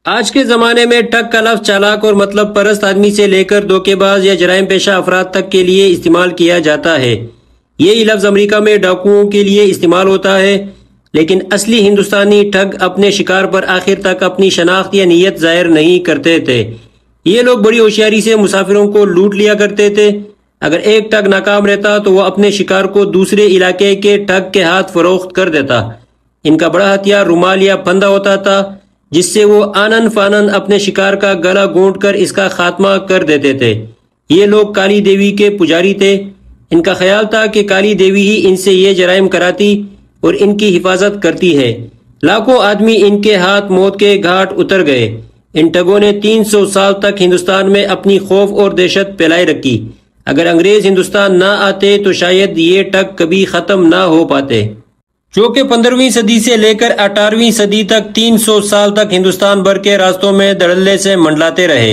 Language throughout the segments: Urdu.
آج کے زمانے میں ٹھگ کا لفظ چالاک اور مطلب پرست آدمی سے لے کر دھوکے باز یا جرائم پیشہ افراد تک کے لیے استعمال کیا جاتا ہے۔ یہی لفظ امریکہ میں ڈاکوؤں کے لیے استعمال ہوتا ہے، لیکن اصلی ہندوستانی ٹھگ اپنے شکار پر آخر تک اپنی شناخت یا نیت ظاہر نہیں کرتے تھے۔ یہ لوگ بڑی ہوشیاری سے مسافروں کو لوٹ لیا کرتے تھے۔ اگر ایک ٹھگ ناکام رہتا تو وہ اپنے شکار کو دوسرے علاقے کے ٹھگ کے ہاتھ فروخت کر دیتا۔ ان کا بڑا ہتھیار رومال یا پھندا ہوتا تھا، جس سے وہ آنن فانن اپنے شکار کا گلا گھونٹ کر اس کا خاتمہ کر دیتے تھے۔ یہ لوگ کالی دیوی کے پجاری تھے۔ ان کا خیال تھا کہ کالی دیوی ہی ان سے یہ جرائم کراتی اور ان کی حفاظت کرتی ہے۔ لاکھوں آدمی ان کے ہاتھ موت کے گھاٹ اتر گئے۔ ان ٹھگوں نے 300 سال تک ہندوستان میں اپنی خوف اور دہشت پھیلائے رکھی۔ اگر انگریز ہندوستان نہ آتے تو شاید یہ ٹھگ کبھی ختم نہ ہو پاتے، جو کہ 15ویں صدی سے لے کر 18ویں صدی تک 300 سال تک ہندوستان بھر کے راستوں میں دھڑلے سے منڈلاتے رہے۔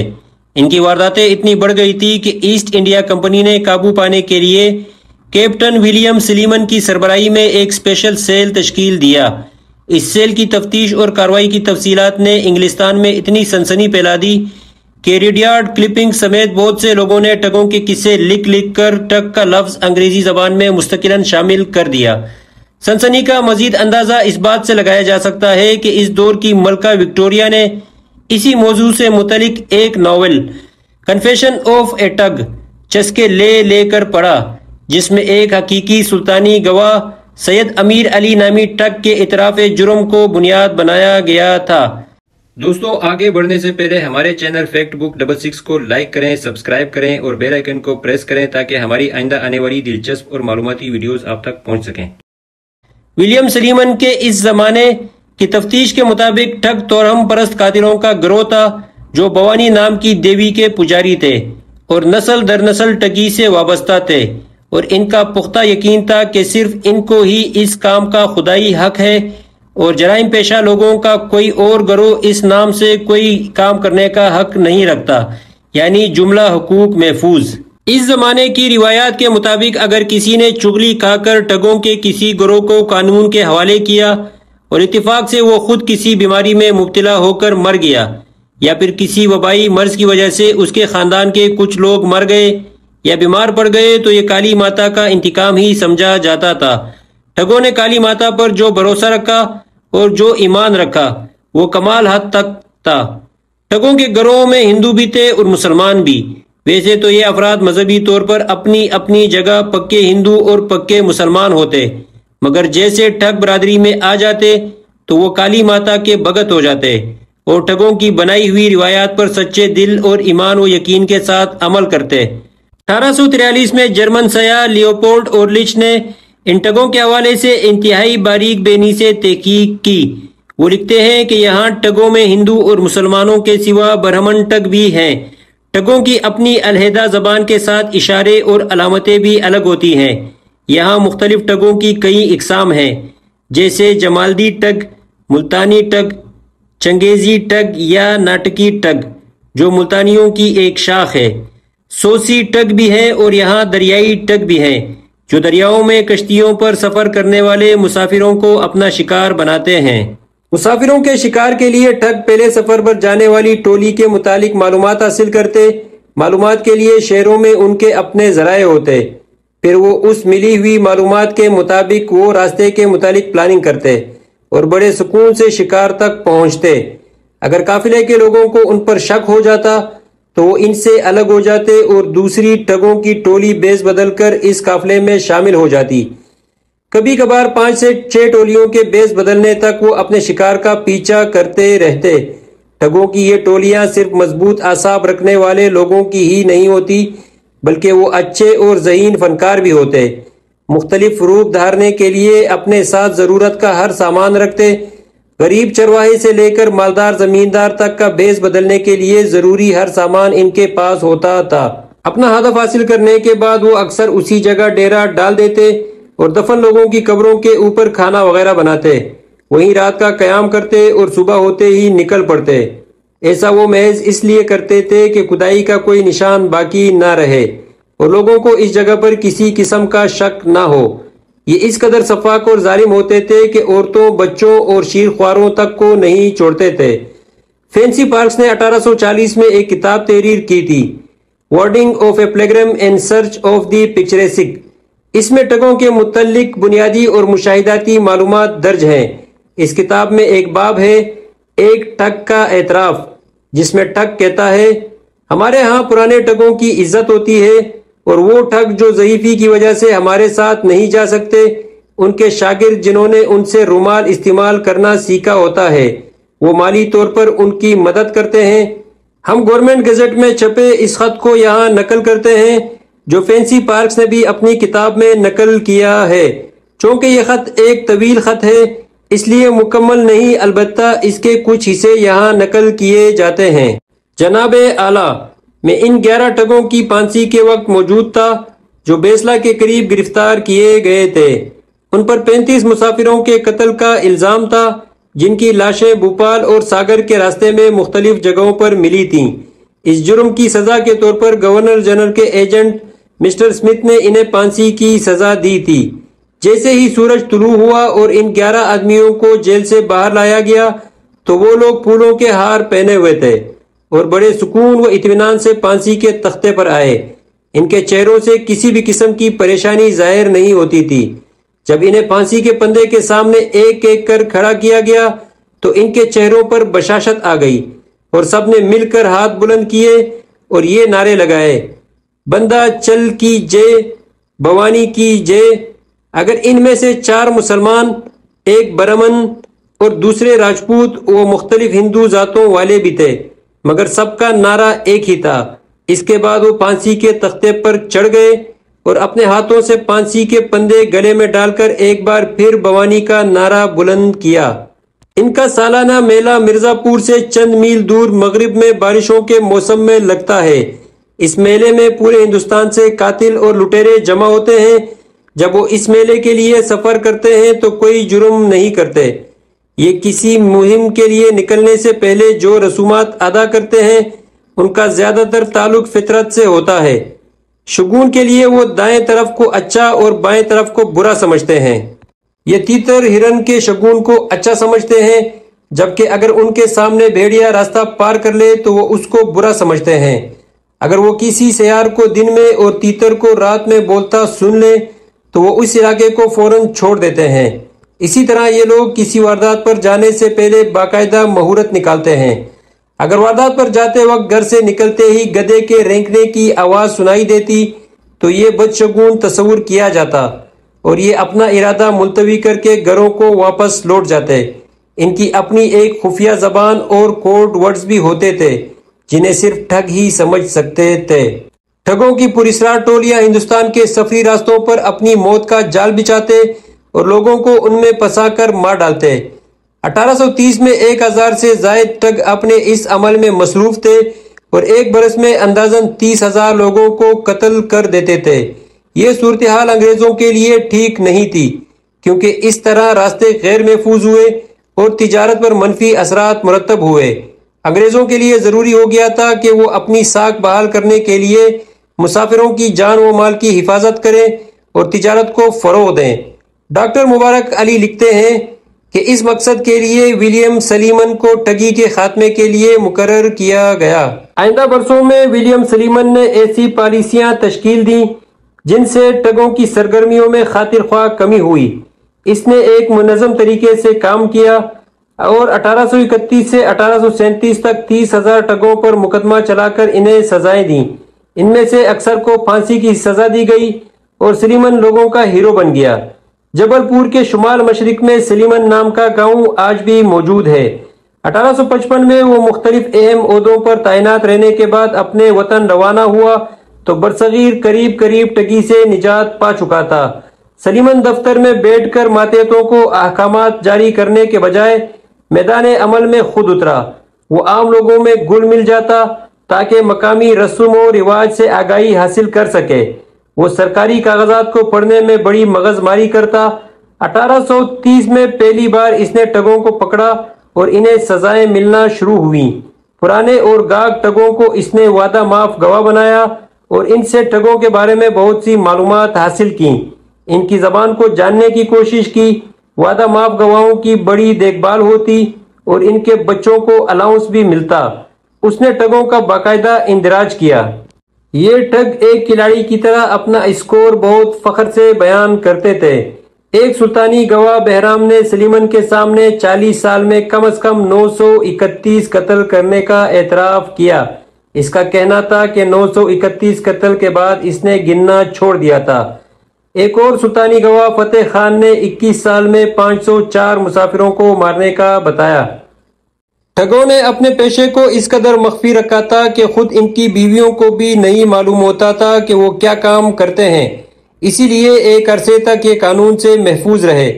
ان کی وارداتیں اتنی بڑھ گئی تھی کہ ایسٹ انڈیا کمپنی نے قابو پانے کے لیے کیپٹن ولیم سلیمن کی سربراہی میں ایک اسپیشل سیل تشکیل دیا۔ اس سیل کی تفتیش اور کارروائی کی تفصیلات نے انگلستان میں اتنی سنسنی پھیلا دی کہ ریڈیارڈ کلپنگ سمیت بہت سے لوگوں نے ٹھگوں کے قصے لکھ لکھ کر ٹھگ کا لفظ انگریزی زبان میں مستقلاً شامل کر دیا۔ سنسنی کا مزید اندازہ اس بات سے لگایا جا سکتا ہے کہ اس دور کی ملکہ وکٹوریہ نے اسی موضوع سے متعلق ایک novel confession of a thug چسکے لے لے کر پڑھا، جس میں ایک حقیقی سلطانی گواہ سید امیر علی نامی ٹگ کے اعتراف جرم کو بنیاد بنایا گیا تھا۔ دوستو، آگے بڑھنے سے پہلے ہمارے چینل فیکٹ بک 66 کو لائک کریں، سبسکرائب کریں اور بیل آئیکن کو پریس کریں تاکہ ہماری آئندہ آنے والی دلچسپ اور معلوماتی ویڈیوز آپ تک پہنچ سکیں۔ ولیم سلیمن کے اس زمانے کی تفتیش کے مطابق ٹھگ تورہم پرست قاتلوں کا گروہ تھا، جو بھوانی نام کی دیوی کے پجاری تھے اور نسل در نسل ٹھگی سے وابستہ تھے، اور ان کا پختہ یقین تھا کہ صرف ان کو ہی اس کام کا خدائی حق ہے اور جرائم پیشہ لوگوں کا کوئی اور گروہ اس نام سے کوئی کام کرنے کا حق نہیں رکھتا، یعنی جملہ حقوق محفوظ۔ اس زمانے کی روایات کے مطابق اگر کسی نے چغلی کھا کر ٹھگوں کے کسی گروہ کو قانون کے حوالے کیا اور اتفاق سے وہ خود کسی بیماری میں مبتلا ہو کر مر گیا، یا پھر کسی وبائی مرض کی وجہ سے اس کے خاندان کے کچھ لوگ مر گئے یا بیمار پڑ گئے، تو یہ کالی ماتا کا انتقام ہی سمجھا جاتا تھا۔ ٹھگوں نے کالی ماتا پر جو بھروسہ رکھا اور جو ایمان رکھا وہ کمال حد تک تھا۔ ٹھگوں کے گروہوں میں ہندو بھی تھے اور مسلمان بھی۔ ویسے تو یہ افراد مذہبی طور پر اپنی اپنی جگہ پکے ہندو اور پکے مسلمان ہوتے، مگر جیسے ٹھگ برادری میں آ جاتے تو وہ کالی ماتا کے بھگت ہو جاتے اور ٹھگوں کی بنائی ہوئی روایات پر سچے دل اور ایمان و یقین کے ساتھ عمل کرتے۔ 1843 میں جرمن سیاح لیوپولڈ اورلچ نے ان ٹھگوں کے حوالے سے انتہائی باریک بینی سے تحقیق کی۔ وہ لکھتے ہیں کہ یہاں ٹھگوں میں ہندو اور مسلمانوں کے سوا برہمن ٹھگ بھی ہیں۔ ٹھگوں کی اپنی علیحدہ زبان کے ساتھ اشارے اور علامتیں بھی الگ ہوتی ہیں۔ یہاں مختلف ٹھگوں کی کئی اقسام ہیں، جیسے جمالدی ٹھگ، ملتانی ٹھگ، چنگیزی ٹھگ یا ناٹکی ٹھگ، جو ملتانیوں کی ایک شاخ ہے۔ سوسی ٹھگ بھی ہیں اور یہاں دریائی ٹھگ بھی ہیں، جو دریاؤں میں کشتیوں پر سفر کرنے والے مسافروں کو اپنا شکار بناتے ہیں۔ مسافروں کے شکار کے لیے ٹھگ پہلے سفر پر جانے والی ٹولی کے متعلق معلومات حاصل کرتے۔ معلومات کے لیے شہروں میں ان کے اپنے ذرائع ہوتے، پھر وہ اس ملی ہوئی معلومات کے مطابق وہ راستے کے متعلق پلاننگ کرتے اور بڑے سکون سے شکار تک پہنچتے۔ اگر قافلے کے لوگوں کو ان پر شک ہو جاتا تو وہ ان سے الگ ہو جاتے اور دوسری ٹھگوں کی ٹولی بیس بدل کر اس قافلے میں شامل ہو جاتی۔ کبھی کبھار 5 سے 6 ٹولیوں کے بیس بدلنے تک وہ اپنے شکار کا پیچھا کرتے رہتے۔ ٹھگوں کی یہ ٹولیاں صرف مضبوط اعصاب رکھنے والے لوگوں کی ہی نہیں ہوتی، بلکہ وہ اچھے اور ذہین فنکار بھی ہوتے۔ مختلف روپ دھارنے کے لیے اپنے ساتھ ضرورت کا ہر سامان رکھتے۔ غریب چرواہے سے لے کر مالدار زمیندار تک کا بیس بدلنے کے لیے ضروری ہر سامان ان کے پاس ہوتا تھا۔ اپنا ہدف حاصل کرنے کے بعد وہ اکثر اسی جگہ ڈیرا ڈال دیتے اور دفن لوگوں کی قبروں کے اوپر کھانا وغیرہ بناتے، وہیں رات کا قیام کرتے اور صبح ہوتے ہی نکل پڑتے۔ ایسا وہ محض اس لیے کرتے تھے کہ خدائی کا کوئی نشان باقی نہ رہے اور لوگوں کو اس جگہ پر کسی قسم کا شک نہ ہو۔ یہ اس قدر شفاق اور ظالم ہوتے تھے کہ عورتوں، بچوں اور شیر خواروں تک کو نہیں چھوڑتے تھے۔ فینسی پارکس نے 1840 میں ایک کتاب تحریر کی تھی، wandering of a pilgrim in search of the picturesque. اس میں ٹگوں کے متعلق بنیادی اور مشاہداتی معلومات درج ہیں۔ اس کتاب میں ایک باب ہے، ایک ٹگ کا اعتراف، جس میں ٹگ کہتا ہے، ہمارے ہاں پرانے ٹگوں کی عزت ہوتی ہے، اور وہ ٹگ جو ضعیفی کی وجہ سے ہمارے ساتھ نہیں جا سکتے، ان کے شاگرد جنہوں نے ان سے رومال استعمال کرنا سیکھا ہوتا ہے، وہ مالی طور پر ان کی مدد کرتے ہیں۔ ہم گورنمنٹ گزٹ میں چھپے اس خط کو یہاں نقل کرتے ہیں، جو فینسی پارکس نے بھی اپنی کتاب میں نقل کیا ہے۔ چونکہ یہ خط ایک طویل خط ہے، اس لیے مکمل نہیں، البتہ اس کے کچھ حصے یہاں نقل کیے جاتے ہیں۔ جناب اعلیٰ، میں ان 11 ٹگوں کی پھانسی کے وقت موجود تھا جو بیسلا کے قریب گرفتار کیے گئے تھے۔ ان پر 35 مسافروں کے قتل کا الزام تھا، جن کی لاشیں بھوپال اور ساگر کے راستے میں مختلف جگہوں پر ملی تھیں۔ اس جرم کی سزا کے طور پر گورنر جنرل کے ایجنٹ مسٹر اسمتھ نے انہیں پھانسی کی سزا دی تھی۔ جیسے ہی سورج طلوع ہوا اور ان 11 آدمیوں کو جیل سے باہر لایا گیا تو وہ لوگ پھولوں کے ہار پہنے ہوئے تھے اور بڑے سکون و اطمینان سے پھانسی کے تختے پر آئے۔ ان کے چہروں سے کسی بھی قسم کی پریشانی ظاہر نہیں ہوتی تھی۔ جب انہیں پھانسی کے پندے کے سامنے ایک ایک کر کھڑا کیا گیا تو ان کے چہروں پر بشاشت آ گئی، اور سب نے مل کر ہاتھ بلند کیے اور یہ نعرے لگائے، بندہ چل کی جے، بھوانی کی جے۔ اگر ان میں سے 4 مسلمان، ایک برہمن اور دوسرے راجپوت، وہ مختلف ہندو ذاتوں والے بھی تھے، مگر سب کا نعرہ ایک ہی تھا۔ اس کے بعد وہ پھانسی کے تختے پر چڑھ گئے اور اپنے ہاتھوں سے پھانسی کے پندے گلے میں ڈال کر ایک بار پھر بھوانی کا نعرہ بلند کیا۔ ان کا سالانہ میلہ مرزا پور سے چند میل دور مغرب میں بارشوں کے موسم میں لگتا ہے۔ اس میلے میں پورے ہندوستان سے قاتل اور لٹیرے جمع ہوتے ہیں۔ جب وہ اس میلے کے لیے سفر کرتے ہیں تو کوئی جرم نہیں کرتے۔ یہ کسی مہم کے لیے نکلنے سے پہلے جو رسومات ادا کرتے ہیں ان کا زیادہ تر تعلق فطرت سے ہوتا ہے۔ شگون کے لیے وہ دائیں طرف کو اچھا اور بائیں طرف کو برا سمجھتے ہیں۔ یہ تیتر ہرن کے شگون کو اچھا سمجھتے ہیں، جبکہ اگر ان کے سامنے بھیڑیا راستہ پار کر لے تو وہ اس کو برا سمجھتے ہیں۔ اگر وہ کسی سیار کو دن میں اور تیتر کو رات میں بولتا سن لے تو وہ اس علاقے کو فوراً چھوڑ دیتے ہیں۔ اسی طرح یہ لوگ کسی واردات پر جانے سے پہلے باقاعدہ مہورت نکالتے ہیں۔ اگر واردات پر جاتے وقت گھر سے نکلتے ہی گدھے کے رینکنے کی آواز سنائی دیتی تو یہ بدشگون تصور کیا جاتا اور یہ اپنا ارادہ ملتوی کر کے گھروں کو واپس لوٹ جاتے۔ ان کی اپنی ایک خفیہ زبان اور کوڈ ورڈز بھی ہوتے تھے جنہیں صرف ٹھگ ہی سمجھ سکتے تھے۔ ٹھگوں کی پراسرار ٹولیاں ہندوستان کے سفری راستوں پر اپنی موت کا جال بچھاتے اور لوگوں کو ان میں پھنسا کر مار ڈالتے۔ 1830 میں 1000 سے زائد ٹگ اپنے اس عمل میں مصروف تھے اور ایک برس میں اندازاً 30,000 لوگوں کو قتل کر دیتے تھے۔ یہ صورتحال انگریزوں کے لیے ٹھیک نہیں تھی، کیونکہ اس طرح راستے غیر محفوظ ہوئے اور تجارت پر منفی اثرات مرتب ہوئے۔ انگریزوں کے لیے ضروری ہو گیا تھا کہ وہ اپنی ساکھ بحال کرنے کے لیے مسافروں کی جان و مال کی حفاظت کریں اور تجارت کو فروغ دیں۔ ڈاکٹر مبارک علی لکھتے ہیں کہ اس مقصد کے لیے ولیم سلیمن کو ٹگی کے خاتمے کے لیے مقرر کیا گیا۔ آئندہ برسوں میں ولیم سلیمن نے ایسی پالیسیاں تشکیل دیں جن سے ٹگوں کی سرگرمیوں میں خاطر خواہ کمی ہوئی۔ اس نے ایک منظم طریقے سے کام کیا اور 1831 سے 1837 تک 30,000 ٹگوں پر مقدمہ چلا کر انہیں سزائیں دیں۔ ان میں سے اکثر کو پھانسی کی سزا دی گئی اور سلیمن لوگوں کا ہیرو بن گیا۔ جبل پور کے شمال مشرق میں سلیمن نام کا گاؤں آج بھی موجود ہے۔ 1855 میں وہ مختلف اہم عہدوں پر تعینات رہنے کے بعد اپنے وطن روانہ ہوا تو برصغیر قریب قریب ٹگی سے نجات پا چکا تھا۔ سلیمن دفتر میں بیٹھ کر ماتحتوں کو احکامات جاری کرنے کے بجائے میدان عمل میں خود اترا۔ وہ عام لوگوں میں گل مل جاتا تاکہ مقامی رسم و رواج سے آگاہی حاصل کر سکے۔ وہ سرکاری کاغذات کو پڑھنے میں بڑی مغز ماری کرتا۔ 1830 میں پہلی بار اس نے ٹگوں کو پکڑا اور انہیں سزائیں ملنا شروع ہوئیں۔ پرانے اور گاگ ٹگوں کو اس نے وعدہ معاف گواہ بنایا اور ان سے ٹگوں کے بارے میں بہت سی معلومات حاصل کیں، ان کی زبان کو جاننے کی کوشش کی۔ وعدہ معاف گواہوں کی بڑی دیکھ بھال ہوتی اور ان کے بچوں کو الاؤنس بھی ملتا۔ اس نے ٹھگوں کا باقاعدہ اندراج کیا۔ یہ ٹھگ ایک کھلاڑی کی طرح اپنا اسکور بہت فخر سے بیان کرتے تھے۔ ایک سلطانی گواہ بہرام نے سلیمان کے سامنے 40 سال میں کم از کم 931 قتل کرنے کا اعتراف کیا۔ اس کا کہنا تھا کہ 931 قتل کے بعد اس نے گننا چھوڑ دیا تھا۔ ایک اور سلطانی گواہ فتح خان نے 21 سال میں 504 مسافروں کو مارنے کا بتایا۔ ٹھگوں نے اپنے پیشے کو اس قدر مخفی رکھا تھا کہ خود ان کی بیویوں کو بھی نہیں معلوم ہوتا تھا کہ وہ کیا کام کرتے ہیں، اسی لیے ایک عرصے تک یہ قانون سے محفوظ رہے۔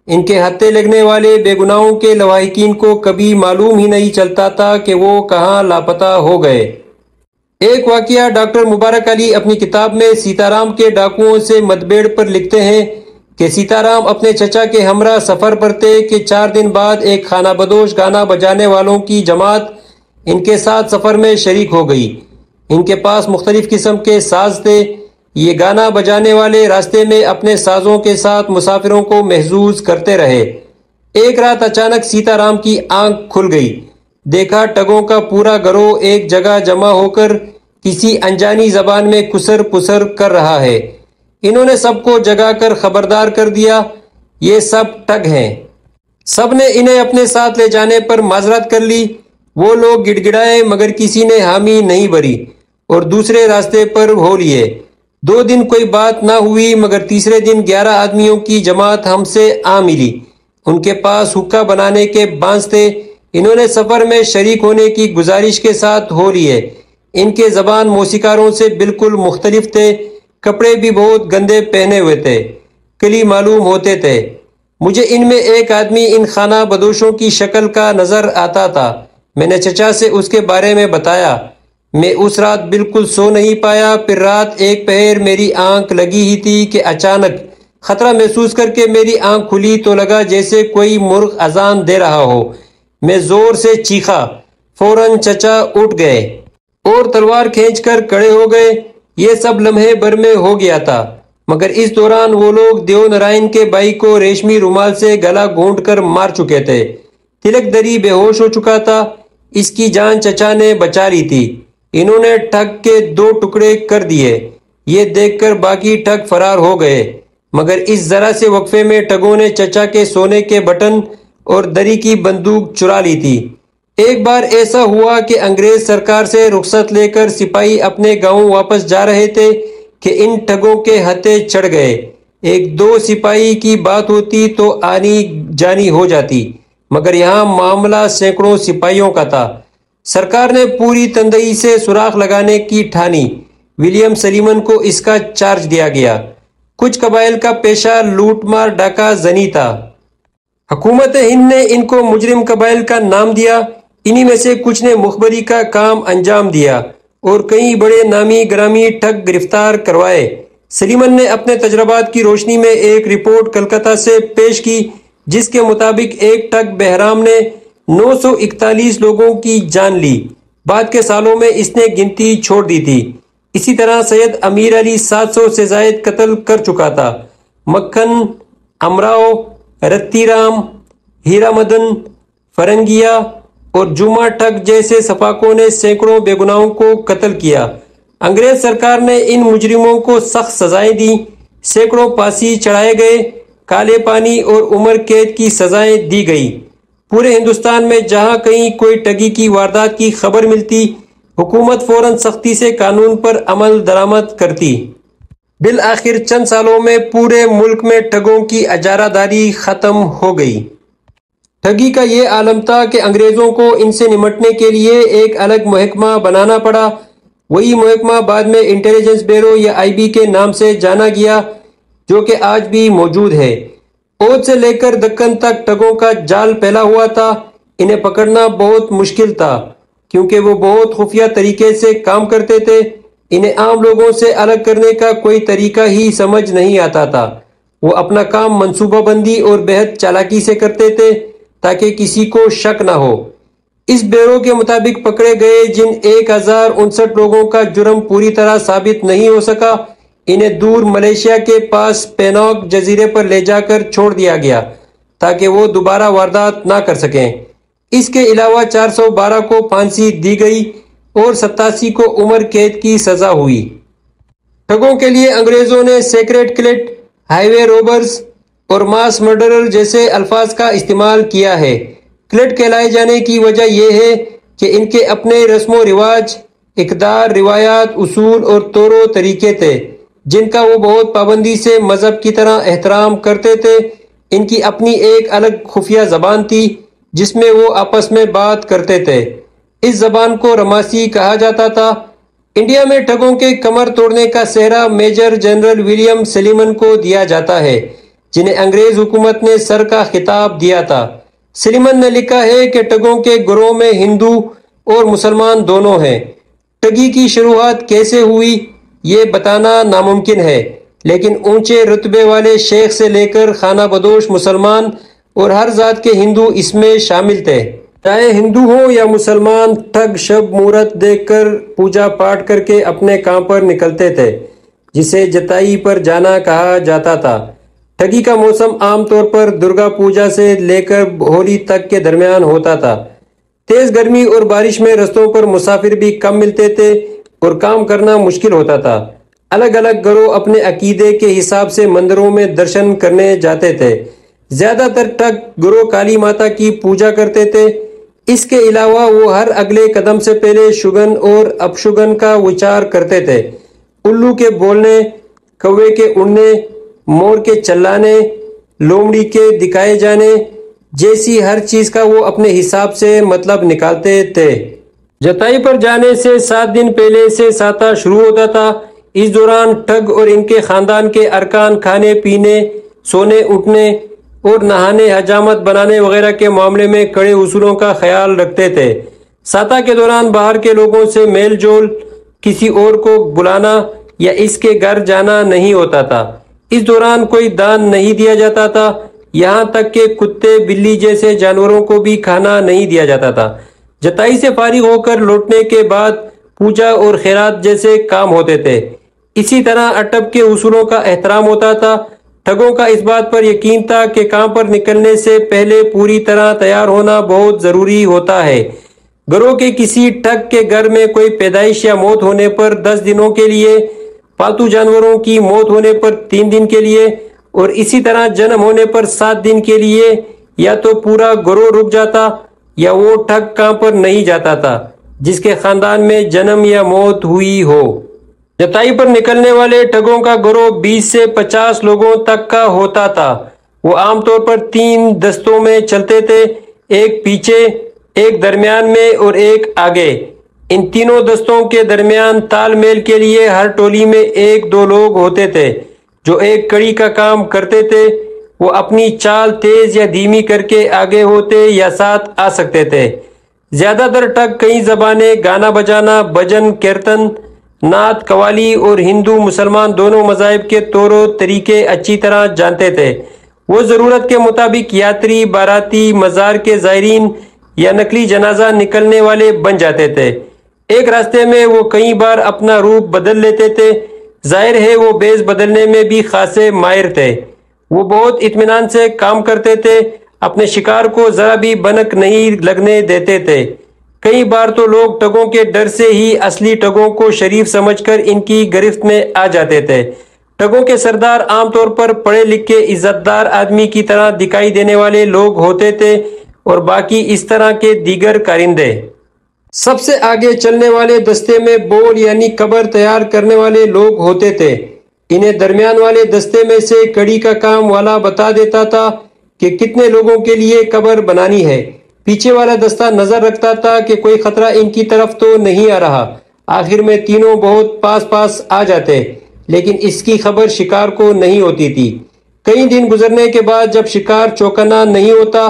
ان کے ہتھے لگنے والے بے گناہوں کے لواحقین کو کبھی معلوم ہی نہیں چلتا تھا کہ وہ کہاں لاپتہ ہو گئے۔ ایک واقعہ ڈاکٹر مبارک علی اپنی کتاب میں سیتارام کے ڈاکوؤں سے متبیڑ پر لکھتے ہیں کہ سیتارام اپنے چچا کے ہمراہ سفر پر تھے کہ 4 دن بعد ایک خانہ بدوش گانا بجانے والوں کی جماعت ان کے ساتھ سفر میں شریک ہو گئی۔ ان کے پاس مختلف قسم کے ساز تھے۔ یہ گانا بجانے والے راستے میں اپنے سازوں کے ساتھ مسافروں کو محظوظ کرتے رہے۔ ایک رات اچانک سیتارام کی آنکھ کھل گئی۔ دیکھا ٹھگوں کا پورا گروہ ایک جگہ جمع ہو کر کسی انجانی زبان میں کسر پسر کر رہا ہے۔ انہوں نے سب کو جگا کر خبردار کر دیا، یہ سب ٹھگ ہیں۔ سب نے انہیں اپنے ساتھ لے جانے پر معذرت کر لی۔ وہ لوگ گڑ گڑائے مگر کسی نے حامی نہیں بھری اور دوسرے راستے پر ہو لیے۔ 2 دن کوئی بات نہ ہوئی مگر تیسرے دن 11 آدمیوں کی جماعت ہم سے آ ملی۔ ان کے پاس حقہ بنانے کے بانس تھے۔ انہوں نے سفر میں شریک ہونے کی گزارش کے ساتھ ہو لیے۔ ان کے زبان موسیقاروں سے بالکل مختلف تھے، کپڑے بھی بہت گندے پہنے ہوئے تھے، کلی معلوم ہوتے تھے۔ مجھے ان میں ایک آدمی ان خانہ بدوشوں کی شکل کا نظر آتا تھا۔ میں نے چچا سے اس کے بارے میں بتایا۔ میں اس رات بالکل سو نہیں پایا۔ پھر رات 1 پہر میری آنکھ لگی ہی تھی کہ اچانک خطرہ محسوس کر کے میری آنکھ کھلی تو لگا جیسے کوئی مرغ اذان دے رہا ہو۔ میں زور سے چیخا، فوراً چچا اٹھ گئے اور تلوار کھینچ کر کھڑے ہو گئے۔ یہ سب لمحے بھر میں ہو گیا تھا مگر اس دوران وہ لوگ دیو نارائن کے بھائی کو ریشمی رومال سے گلا گھونٹ کر مار چکے تھے۔ تلک دری بے ہوش ہو چکا تھا۔ اس کی جان چچا نے بچا لی تھی۔ انہوں نے ٹھگ کے 2 ٹکڑے کر دیے۔ یہ دیکھ کر باقی ٹھگ فرار ہو گئے مگر اس ذرا سے وقفے میں ٹھگوں نے چچا کے سونے کے بٹن اور دری کی بندوق چرا لی تھی۔ ایک بار ایسا ہوا کہ انگریز سرکار سے رخصت لے کر سپاہی اپنے گاؤں واپس جا رہے تھے کہ ان ٹھگوں کے ہتھے چڑھ گئے۔ 1-2 سپاہی کی بات ہوتی تو آنی جانی ہو جاتی مگر یہاں معاملہ سینکڑوں سپاہیوں کا تھا۔ سرکار نے پوری تندئی سے سوراخ لگانے کی ٹھانی۔ ولیم سلیمان کو اس کا چارج دیا گیا۔ کچھ قبائل کا پیشہ لوٹ مار ڈاکہ زنی تھا۔ حکومت ہند نے ان کو مجرم قبائل کا نام دیا۔ انہی میں سے کچھ نے مخبری کا کام انجام دیا اور کئی بڑے نامی گرامی ٹھگ گرفتار کروائے۔ سلیمان نے اپنے تجربات کی روشنی میں ایک رپورٹ کلکتہ سے پیش کی جس کے مطابق ایک ٹھگ بہرام نے 941 لوگوں کی جان لی۔ بعد کے سالوں میں اس نے گنتی چھوڑ دی تھی۔ اسی طرح سید امیر علی 700 سے زائد قتل کر چکا تھا۔ مکھن، امراؤ، رتی رام، ہیرا مدن، فرنگیا اور جمعہ ٹھگ جیسے سفاکوں نے سینکڑوں بے گناہوں کو قتل کیا۔ انگریز سرکار نے ان مجرموں کو سخت سزائیں دیں۔ سینکڑوں پھانسی چڑھائے گئے، کالے پانی اور عمر قید کی سزائیں دی گئی۔ پورے ہندوستان میں جہاں کہیں کوئی ٹھگی کی واردات کی خبر ملتی، حکومت فوراً سختی سے قانون پر عمل درآمد کرتی۔ بالآخر چند سالوں میں پورے ملک میں ٹھگوں کی اجارہ داری ختم ہو گئی۔ ٹھگی کا یہ عالم تھا کہ انگریزوں کو ان سے نمٹنے کے لیے ایک الگ محکمہ بنانا پڑا۔ وہی محکمہ بعد میں انٹیلیجنس بیورو یا IB کے نام سے جانا گیا جو کہ آج بھی موجود ہے۔ اودھ سے لے کر دکن تک ٹھگوں کا جال پھیلا ہوا تھا۔ انہیں پکڑنا بہت مشکل تھا کیونکہ وہ بہت خفیہ طریقے سے کام کرتے تھے۔ انہیں عام لوگوں سے الگ کرنے کا کوئی طریقہ ہی سمجھ نہیں آتا تھا۔ وہ اپنا کام منصوبہ بندی اور بہت چالاکی سے کرتے تھے تاکہ کسی کو شک نہ ہو۔ اس بیورو کے مطابق پکڑے گئے جن 1059 لوگوں کا جرم پوری طرح ثابت نہیں ہو سکا، انہیں دور ملیشیا کے پاس پیناک جزیرے پر لے جا کر چھوڑ دیا گیا تاکہ وہ دوبارہ واردات نہ کر سکیں۔ اس کے علاوہ 412 کو پھانسی دی گئی اور 87 کو عمر قید کی سزا ہوئی۔ ٹھگوں کے لیے انگریزوں نے سیکریٹ کلٹ، ہائی وے روبرز اور ماس مرڈرر جیسے الفاظ کا استعمال کیا ہے۔ کلٹ کہلائے جانے کی وجہ یہ ہے کہ ان کے اپنے رسم و رواج، اقدار، روایات، اصول اور طور و طریقے تھے جن کا وہ بہت پابندی سے مذہب کی طرح احترام کرتے تھے۔ ان کی اپنی ایک الگ خفیہ زبان تھی جس میں وہ آپس میں بات کرتے تھے۔ اس زبان کو رماسی کہا جاتا تھا۔ انڈیا میں ٹھگوں کے کمر توڑنے کا سہرا میجر جنرل ولیم سلیمن کو دیا جاتا ہے، جنہیں انگریز حکومت نے سر کا خطاب دیا تھا۔ سلیمن نے لکھا ہے کہ ٹھگوں کے گروہ میں ہندو اور مسلمان دونوں ہیں۔ ٹھگی کی شروعات کیسے ہوئی یہ بتانا ناممکن ہے، لیکن اونچے رتبے والے شیخ سے لے کر خانہ بدوش مسلمان اور ہر ذات کے ہندو اس میں شامل تھے۔ چاہے ہندو ہوں یا مسلمان، ٹھگ شب مہورت دیکھ کر پوجا پاٹ کر کے اپنے کام پر نکلتے تھے، جسے جتائی پر جانا کہا جاتا تھا۔ ٹھگی کا موسم عام طور پر درگا پوجا سے لے کر ہولی تک کے درمیان ہوتا تھا۔ تیز گرمی اور بارش میں رستوں پر مسافر بھی کم ملتے تھے اور کام کرنا مشکل ہوتا تھا۔ الگ الگ گروہ اپنے عقیدے کے حساب سے مندروں میں درشن کرنے جاتے تھے۔ زیادہ تر ٹھگ گروہ کالی ماتا کی پوجا کرتے تھے۔ اس کے علاوہ وہ ہر اگلے قدم سے پہلے شگن اور اپشگن کا وچار کرتے تھے۔ الو کے بولنے، کوے کے اڑنے، مور کے چلانے، لومڑی کے دکھائے جانے جیسی ہر چیز کا وہ اپنے حساب سے مطلب نکالتے تھے۔ جتائی پر جانے سے 7 دن پہلے سے ساتہ شروع ہوتا تھا۔ اس دوران ٹھگ اور ان کے خاندان کے ارکان کھانے پینے، سونے اٹھنے اور نہانے، حجامت بنانے وغیرہ کے معاملے میں کڑے اصولوں کا خیال رکھتے تھے۔ ساتہ کے دوران باہر کے لوگوں سے میل جول، کسی اور کو بلانا یا اس کے گھر جانا نہیں ہوتا تھا۔ اس دوران کوئی دان نہیں دیا جاتا تھا، یہاں تک کہ کتے بلی جیسے جانوروں کو بھی کھانا نہیں دیا جاتا تھا۔ جتائی سے فارغ ہو کر لوٹنے کے بعد پوجا اور خیرات جیسے کام ہوتے تھے۔ اسی طرح اٹب کے اصولوں کا احترام ہوتا تھا۔ ٹھگوں کا اس بات پر یقین تھا کہ کام پر نکلنے سے پہلے پوری طرح تیار ہونا بہت ضروری ہوتا ہے۔ گروہ کے کسی ٹھگ کے گھر میں کوئی پیدائش یا موت ہونے پر 10 دنوں کے لیے، پالتو جانوروں کی موت ہونے پر 3 دن کے لیے اور اسی طرح جنم ہونے پر 7 دن کے لیے یا تو پورا گروہ رک جاتا یا وہ ٹھگ کام پر نہیں جاتا تھا جس کے خاندان میں جنم یا موت ہوئی ہو۔ جتائی پر نکلنے والے ٹھگوں کا گروہ 20 سے 50 لوگوں تک کا ہوتا تھا۔ وہ عام طور پر 3 دستوں میں چلتے تھے، ایک پیچھے، ایک درمیان میں اور ایک آگے۔ ان تینوں دستوں کے درمیان تال میل کے لیے ہر ٹولی میں 1-2 لوگ ہوتے تھے جو ایک کڑی کا کام کرتے تھے۔ وہ اپنی چال تیز یا دھیمی کر کے آگے ہوتے یا ساتھ آ سکتے تھے۔ زیادہ تر ٹھگ کئی زبانیں، گانا بجانا، بھجن کیرتن، نعت قوالی اور ہندو مسلمان دونوں مذاہب کے طور و طریقے اچھی طرح جانتے تھے۔ وہ ضرورت کے مطابق یاتری، باراتی، مزار کے زائرین یا نقلی جنازہ نکلنے والے بن جاتے تھے۔ ایک راستے میں وہ کئی بار اپنا روپ بدل لیتے تھے۔ ظاہر ہے وہ بیز بدلنے میں بھی خاصے ماہر تھے۔ وہ بہت اطمینان سے کام کرتے تھے، اپنے شکار کو ذرا بھی بنک نہیں لگنے دیتے تھے۔ کئی بار تو لوگ ٹھگوں کے ڈر سے ہی اصلی ٹھگوں کو شریف سمجھ کر ان کی گرفت میں آ جاتے تھے۔ ٹھگوں کے سردار عام طور پر پڑھے لکھے عزت دار آدمی کی طرح دکھائی دینے والے لوگ ہوتے تھے اور باقی اس طرح کے دیگر کارندے۔ سب سے آگے چلنے والے دستے میں بول یعنی قبر تیار کرنے والے لوگ ہوتے تھے۔ انہیں درمیان والے دستے میں سے کڑی کا کام والا بتا دیتا تھا کہ کتنے لوگوں کے لیے قبر بنانی ہے۔ پیچھے والا دستہ نظر رکھتا تھا کہ کوئی خطرہ ان کی طرف تو نہیں آ رہا۔ آخر میں تینوں بہت پاس آ جاتے، لیکن اس کی خبر شکار کو نہیں ہوتی تھی۔ کئی دن گزرنے کے بعد جب شکار چوکنا نہیں ہوتا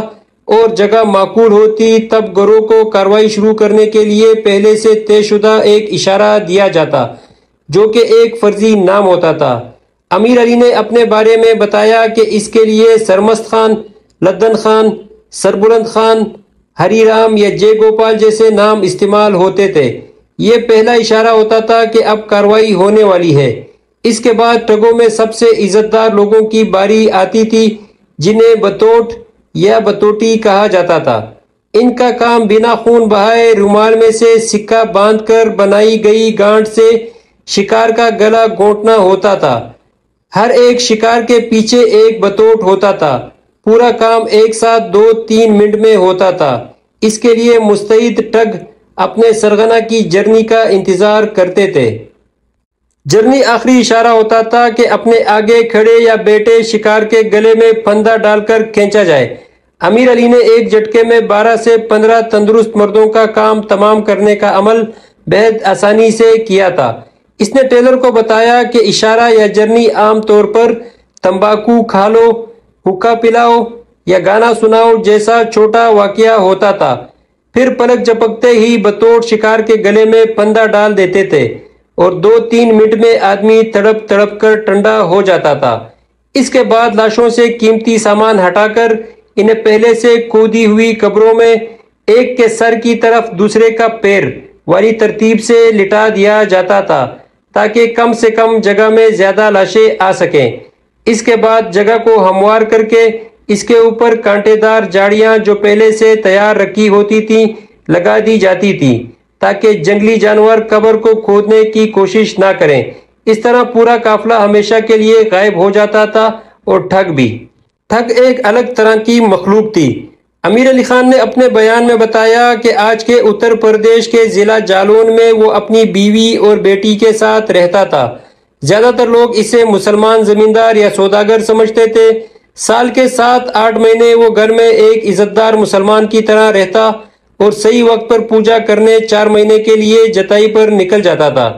اور جگہ معقول ہوتی، تب گروہ کو کارروائی شروع کرنے کے لیے پہلے سے طے شدہ ایک اشارہ دیا جاتا جو کہ ایک فرضی نام ہوتا تھا۔ امیر علی نے اپنے بارے میں بتایا کہ اس کے لیے سرمست خان، لدن خان، سربلند خان، ہری رام یا جے گوپال جیسے نام استعمال ہوتے تھے۔ یہ پہلا اشارہ ہوتا تھا کہ اب کارروائی ہونے والی ہے۔ اس کے بعد ٹھگوں میں سب سے عزت دار لوگوں کی باری آتی تھی، جنہیں بتوٹ یا بتوٹی کہا جاتا تھا۔ ان کا کام بنا خون بہائے رومال میں سے سکہ باندھ کر بنائی گئی گانٹ سے شکار کا گلا گھونٹنا ہوتا تھا۔ ہر ایک شکار کے پیچھے ایک بتوٹ ہوتا تھا۔ پورا کام ایک ساتھ 2-3 منٹ میں ہوتا تھا۔ اس کے لیے مستعد ٹگ اپنے سرغنہ کی جرنی کا انتظار کرتے تھے۔ جرنی آخری اشارہ ہوتا تھا کہ اپنے آگے کھڑے یا بیٹھے شکار کے گلے میں پھندا ڈال کر کھینچا جائے۔ امیر علی نے ایک جھٹکے میں 12 سے 15 تندرست مردوں کا کام تمام کرنے کا عمل بہت آسانی سے کیا تھا۔ اس نے ٹیلر کو بتایا کہ اشارہ یا جرنی عام طور پر تمباکو کھا لو، حقہ پلاؤ یا گانا سناؤ جیسا چھوٹا واقعہ ہوتا تھا۔ پھر پلک جھپکتے ہی بطوط شکار کے گلے میں پھندا ڈال دیتے تھے اور 2-3 منٹ میں آدمی تڑپ تڑپ کر ٹھنڈا ہو جاتا تھا۔ اس کے بعد لاشوں سے قیمتی سامان ہٹا کر انہیں پہلے سے کھودی ہوئی قبروں میں ایک کے سر کی طرف دوسرے کا پیر والی ترتیب سے لٹا دیا جاتا تھا تاکہ کم سے کم جگہ میں زیادہ لاشیں آ سکیں۔ اس کے بعد جگہ کو ہموار کر کے اس کے اوپر کانٹے دار جاڑیاں جو پہلے سے تیار رکھی ہوتی تھیں لگا دی جاتی تھیں تاکہ جنگلی جانور قبر کو کھودنے کی کوشش نہ کریں۔ اس طرح پورا قافلہ ہمیشہ کے لیے غائب ہو جاتا تھا اور ٹھگ بھی۔ ٹھگ ایک الگ طرح کی مخلوق تھی۔ امیر علی خان نے اپنے بیان میں بتایا کہ آج کے اتر پردیش کے ضلع جالون میں وہ اپنی بیوی اور بیٹی کے ساتھ رہتا تھا۔ زیادہ تر لوگ اسے مسلمان زمیندار یا سوداگر سمجھتے تھے۔ سال کے 7-8 مہینے وہ گھر میں ایک عزت دار مسلمان کی طرح رہتا اور صحیح وقت پر پوجا کرنے 4 مہینے کے لیے جتائی پر نکل جاتا تھا۔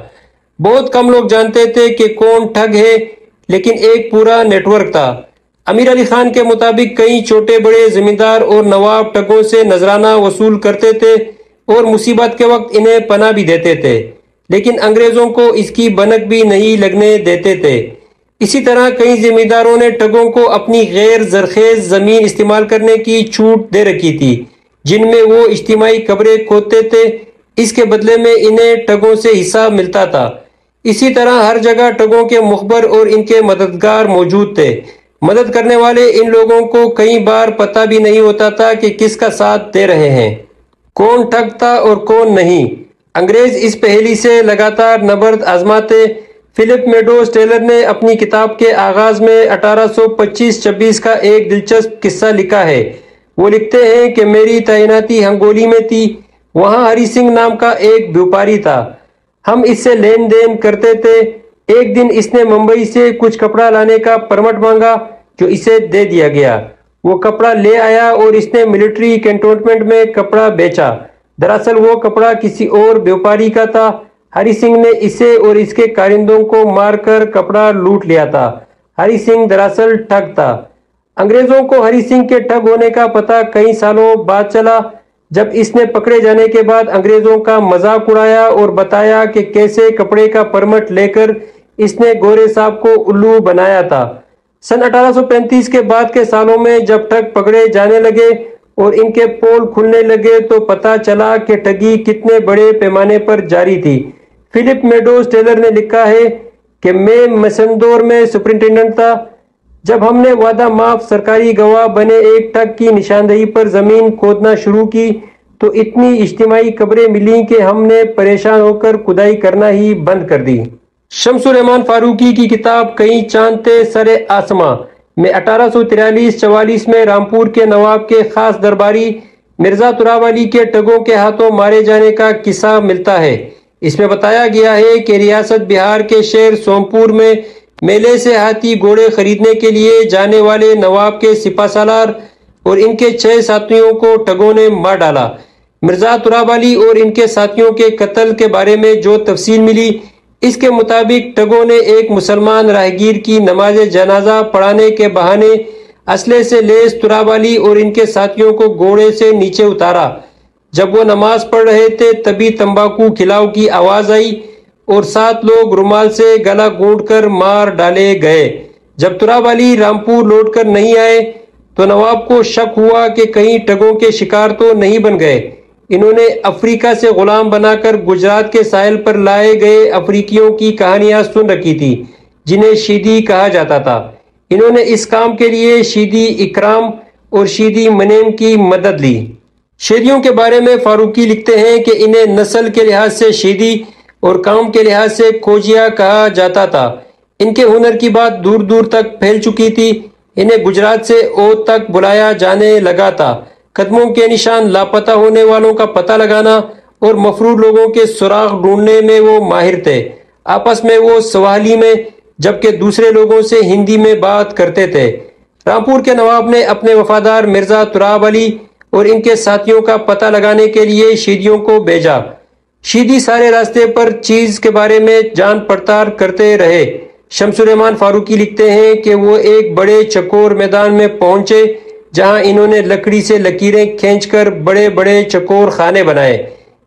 بہت کم لوگ جانتے تھے کہ کون ٹھگ ہے، لیکن ایک پورا نیٹ ورک تھا۔ امیر علی خان کے مطابق کئی چھوٹے بڑے زمیندار اور نواب ٹھگوں سے نذرانہ وصول کرتے تھے اور مصیبت کے وقت انہیں پناہ بھی دیتے تھے، لیکن انگریزوں کو اس کی بھنک بھی نہیں لگنے دیتے تھے۔ اسی طرح کئی زمینداروں نے ٹھگوں کو اپنی غیر زرخیز زمین استعمال کرنے کی چھوٹ دے رکھی تھی، جن میں وہ اجتماعی قبریں کھودتے تھے۔ اس کے بدلے میں انہیں ٹھگوں سے حصہ ملتا تھا۔ اسی طرح ہر جگہ ٹھگوں کے مخبر اور ان کے مددگار موجود تھے۔ مدد کرنے والے ان لوگوں کو کئی بار پتہ بھی نہیں ہوتا تھا کہ کس کا ساتھ دے رہے ہیں، کون ٹھگ تھا اور کون نہیں۔ انگریز اس پہیلی سے لگاتار نبرد آزماتے۔ فلپ میڈوز ٹیلر نے اپنی کتاب کے آغاز میں 1825-26 کا ایک دلچسپ قصہ لکھا ہے۔ وہ لکھتے ہیں کہ میری تعیناتی ہنگولی میں تھی۔ وہاں ہری سنگھ نام کا ایک بیوپاری تھا۔ ہم اس سے لین دین کرتے تھے۔ ایک دن اس نے ممبئی سے کچھ کپڑا لانے کا پرمٹ مانگا جو اسے دے دیا گیا۔ وہ کپڑا لے آیا اور اس نے ملٹری کینٹونمنٹ میں کپڑا بیچا۔ دراصل وہ کپڑا کسی اور بیوپاری کا تھا۔ ہری سنگھ نے اسے اور اس کے کارندوں کو مار کر کپڑا لوٹ لیا تھا۔ ہری سنگھ دراصل ٹھگ تھا۔ انگریزوں کو ہری سنگھ کے ٹھگ ہونے کا پتہ کئی سالوں بعد چلا، جب اس نے پکڑے جانے کے بعد انگریزوں کا مذاق اڑایا اور بتایا کہ کیسے کپڑے کا پرمٹ لے کر اس نے گورے صاحب کو الو بنایا تھا۔ سن 1835 کے بعد کے سالوں میں جب ٹھگ پکڑے جانے لگے اور ان کے پول کھلنے لگے تو پتہ چلا کہ ٹھگی کتنے بڑے پیمانے پر جاری تھی۔ فلپ میڈوز ٹیلر نے لکھا ہے کہ میں مسندور میں سپرنٹینڈنٹ تھا جب ہم نے وعدہ معاف سرکاری گواہ بنے ایک ٹھگ کی نشاندہی پر زمین کھودنا شروع کی تو اتنی اجتماعی قبریں ملیں کہ ہم نے پریشان ہو کر کھدائی کرنا ہی بند کر دی۔ شمس الرحمن فاروقی کی کتاب کئی چاند تھے سر آسماں میں 1843-44 میں رامپور کے نواب کے خاص درباری مرزا تراب علی کے ٹھگوں کے ہاتھوں مارے جانے کا قصہ ملتا ہے۔ اس میں بتایا گیا ہے کہ ریاست بہار کے شہر سومپور میں میلے سے ہاتھی گھوڑے خریدنے کے لیے جانے والے نواب کے سپہ سالار اور ان کے 6 ساتھیوں کو ٹھگوں نے مار ڈالا۔ مرزا تراب علی اور ان کے ساتھیوں کے قتل کے بارے میں جو تفصیل ملی، اس کے مطابق ٹھگوں نے ایک مسلمان راہگیر کی نماز جنازہ پڑھانے کے بہانے اسلحے سے لیس تراب علی اور ان کے ساتھیوں کو گھوڑے سے نیچے اتارا۔ جب وہ نماز پڑھ رہے تھے تبھی تمباکو کھلاؤ کی آواز آئی اور 7 لوگ رومال سے گلا گھونٹ کر مار ڈالے گئے۔ جب تراب علی رامپور لوٹ کر نہیں آئے تو نواب کو شک ہوا کہ کہیں ٹھگوں کے شکار تو نہیں بن گئے۔ انہوں نے افریقہ سے غلام بنا کر گجرات کے ساحل پر لائے گئے افریقیوں کی کہانیاں سن رکھی تھی جنہیں شیدی کہا جاتا تھا۔ انہوں نے اس کام کے لیے شیدی اکرام اور شیدی منیم کی مدد لی۔ شیدیوں کے بارے میں فاروقی لکھتے ہیں کہ انہیں نسل کے لحاظ سے شیدی اور کام کے لحاظ سے کھوجیا کہا جاتا تھا۔ ان کے ہنر کی بات دور دور تک پھیل چکی تھی۔ انہیں گجرات سے اوت تک بلایا جانے لگا تھا۔ قدموں کے نشان، لاپتہ ہونے والوں کا پتہ لگانا اور مفرور لوگوں کے سراغ ڈھونڈنے میں وہ ماہر تھے۔ آپس میں وہ سواحلی میں جبکہ دوسرے لوگوں سے ہندی میں بات کرتے تھے۔ رامپور کے نواب نے اپنے وفادار مرزا تراب علی اور ان کے ساتھیوں کا پتہ لگانے کے لیے شیدیوں کو بھیجا۔ شیدی سارے راستے پر چیز کے بارے میں جان پڑتال کرتے رہے۔ شمس الرحمن فاروقی لکھتے ہیں کہ وہ ایک بڑے چکور میدان میں پہنچے جہاں انہوں نے لکڑی سے لکیریں کھینچ کر بڑے بڑے چکور خانے بنائے۔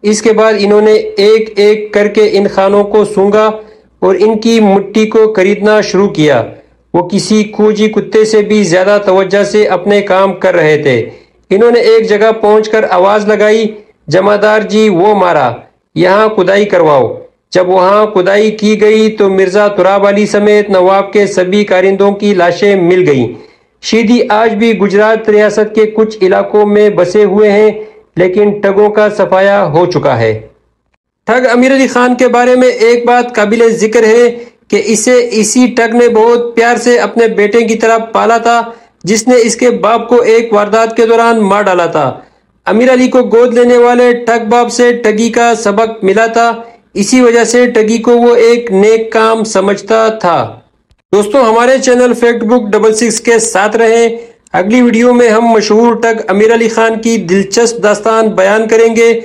اس کے بعد انہوں نے ایک ایک کر کے ان خانوں کو سونگا اور ان کی مٹی کو خریدنا شروع کیا۔ وہ کسی کھوجی کتے سے بھی زیادہ توجہ سے اپنے کام کر رہے تھے۔ انہوں نے ایک جگہ پہنچ کر آواز لگائی، جمعدار جی وہ مارا، یہاں کھدائی کرواؤ۔ جب وہاں کھدائی کی گئی تو مرزا تراب علی سمیت نواب کے سبھی کارندوں کی لاشیں مل گئیں۔ شیدی آج بھی گجرات ریاست کے کچھ علاقوں میں بسے ہوئے ہیں لیکن ٹھگوں کا صفایا ہو چکا ہے۔ ٹھگ امیر علی خان کے بارے میں ایک بات قابل ذکر ہے کہ اسے اسی ٹھگ نے بہت پیار سے اپنے بیٹے کی طرح پالا تھا جس نے اس کے باپ کو ایک واردات کے دوران مار ڈالا تھا۔ امیر علی کو گود لینے والے ٹھگ باپ سے ٹھگی کا سبق ملا تھا، اسی وجہ سے ٹھگی کو وہ ایک نیک کام سمجھتا تھا۔ دوستو ہمارے چینل فیکٹ بک 66 کے ساتھ رہیں۔ اگلی ویڈیو میں ہم مشہور ٹھگ امیر علی خان کی دلچسپ داستان بیان کریں گے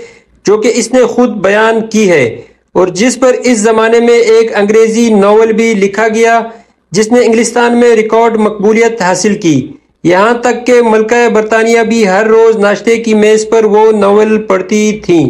جو کہ اس نے خود بیان کی ہے اور جس پر اس زمانے میں ایک انگریزی ناول بھی لکھا گیا جس نے انگلستان میں ریکارڈ مقبولیت حاصل کی، یہاں تک کہ ملکہ برطانیہ بھی ہر روز ناشتے کی میز پر وہ ناول پڑھتی تھیں۔